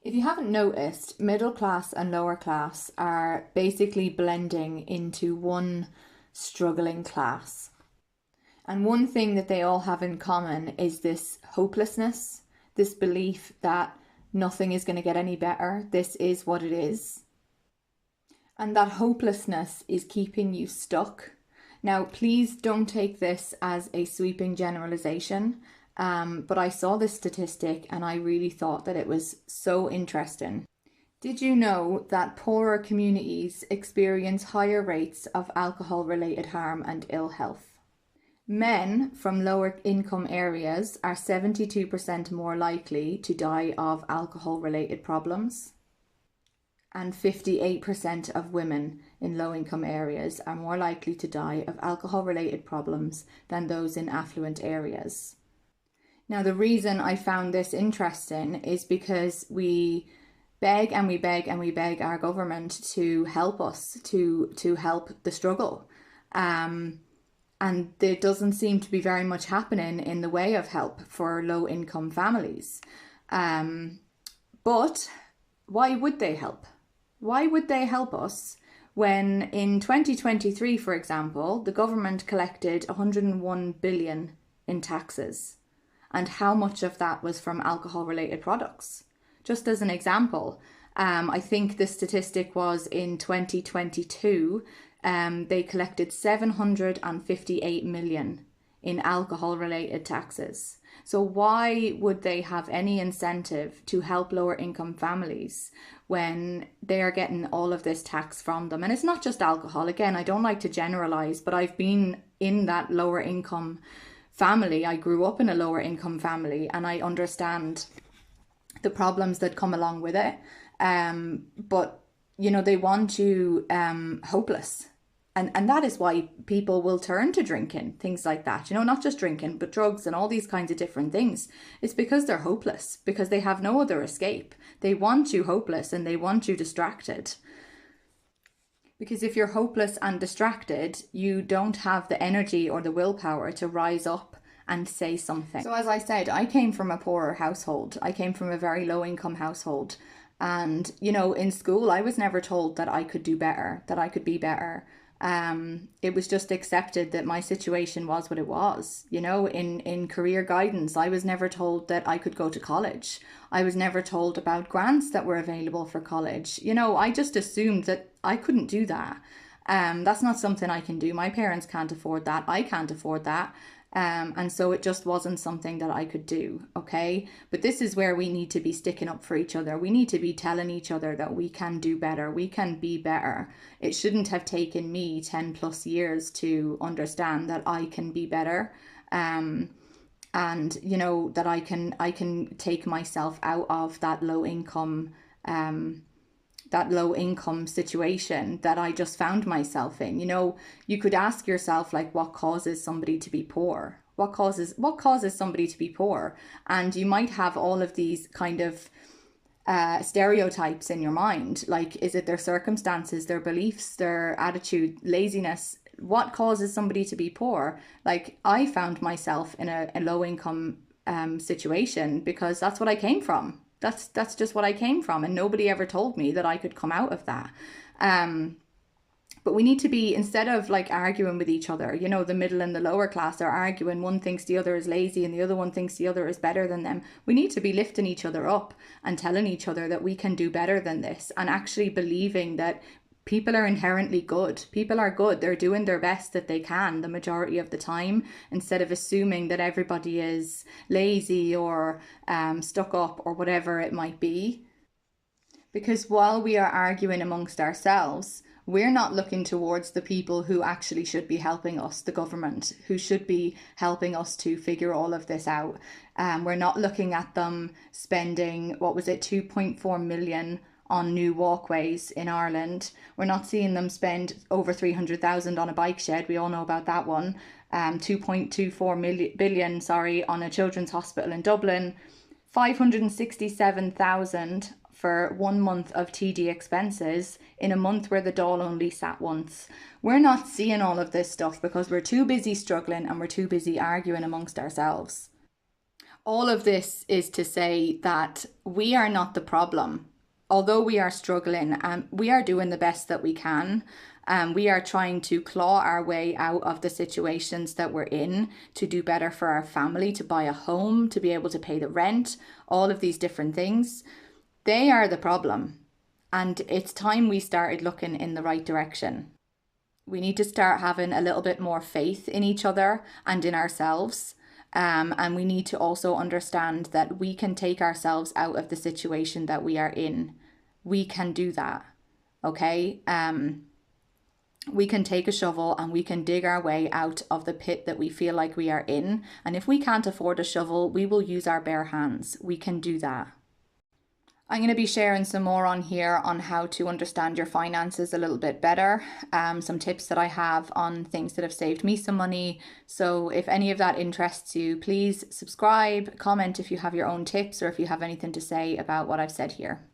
If you haven't noticed, middle class and lower class are basically blending into one struggling class. And one thing that they all have in common is this hopelessness, this belief that nothing is going to get any better. This is what it is. And that hopelessness is keeping you stuck. Now, please don't take this as a sweeping generalization, but I saw this statistic and I really thought that it was so interesting. Did you know that poorer communities experience higher rates of alcohol-related harm and ill health? Men from lower income areas are 72% more likely to die of alcohol-related problems. And 58% of women in low-income areas are more likely to die of alcohol-related problems than those in affluent areas. Now, the reason I found this interesting is because we beg and we beg and we beg our government to help us, to help the struggle. And there doesn't seem to be very much happening in the way of help for low-income families. But why would they help? Why would they help us when in 2023, for example, the government collected 101 billion in taxes? And how much of that was from alcohol-related products? Just as an example, I think the statistic was in 2022, they collected 758 million in alcohol-related taxes. So why would they have any incentive to help lower income families when they are getting all of this tax from them? And it's not just alcohol. Again, I don't like to generalize, but I've been in that lower income family. I grew up in a lower income family and I understand the problems that come along with it. But, they want you hopeless. And that is why people will turn to drinking, things like that, not just drinking, but drugs and all these kinds of different things. It's because they're hopeless, because they have no other escape. They want you hopeless and they want you distracted. Because if you're hopeless and distracted, you don't have the energy or the willpower to rise up and say something. So as I said, I came from a poorer household. I came from a very low income household. And, in school, I was never told that I could do better, that I could be better. It was just accepted that my situation was what it was. In career guidance, I was never told that I could go to college. I was never told about grants that were available for college. I just assumed that I couldn't do that. That's not something I can do. My parents can't afford that. I can't afford that. And so it just wasn't something that I could do, okay? But this is where we need to be sticking up for each other. We need to be telling each other that we can do better, we can be better. It shouldn't have taken me 10 plus years to understand that I can be better. And that I can take myself out of that low income situation that I just found myself in. You could ask yourself, like, what causes somebody to be poor? What causes somebody to be poor? And you might have all of these kind of stereotypes in your mind. Like, is it their circumstances, their beliefs, their attitude, laziness? What causes somebody to be poor? Like, I found myself in a low income situation because that's what I came from. That's just what I came from, and nobody ever told me that I could come out of that. But we need to be, instead of like arguing with each other, the middle and the lower class are arguing, one thinks the other is lazy and the other one thinks the other is better than them. We need to be lifting each other up and telling each other that we can do better than this, and actually believing that people are inherently good. People are good. They're doing their best that they can the majority of the time, instead of assuming that everybody is lazy or stuck up or whatever it might be. Because while we are arguing amongst ourselves, we're not looking towards the people who actually should be helping us, the government, who should be helping us to figure all of this out. We're not looking at them spending, 2.4 million on new walkways in Ireland. We're not seeing them spend over 300,000 on a bike shed. We all know about that one. 2.24 billion, on a children's hospital in Dublin. 567,000 for 1 month of TD expenses in a month where the Dáil only sat once. We're not seeing all of this stuff because we're too busy struggling and we're too busy arguing amongst ourselves. All of this is to say that we are not the problem. Although we are struggling, we are doing the best that we can. We are trying to claw our way out of the situations that we're in to do better for our family, to buy a home, to be able to pay the rent, all of these different things. They are the problem. And it's time we started looking in the right direction. We need to start having a little bit more faith in each other and in ourselves. And we need to also understand that we can take ourselves out of the situation that we are in. We can do that. Okay? We can take a shovel and we can dig our way out of the pit that we feel like we are in. And if we can't afford a shovel, we will use our bare hands. We can do that. I'm going to be sharing some more on here on how to understand your finances a little bit better. Some tips that I have on things that have saved me some money. So if any of that interests you, please subscribe, comment if you have your own tips or if you have anything to say about what I've said here.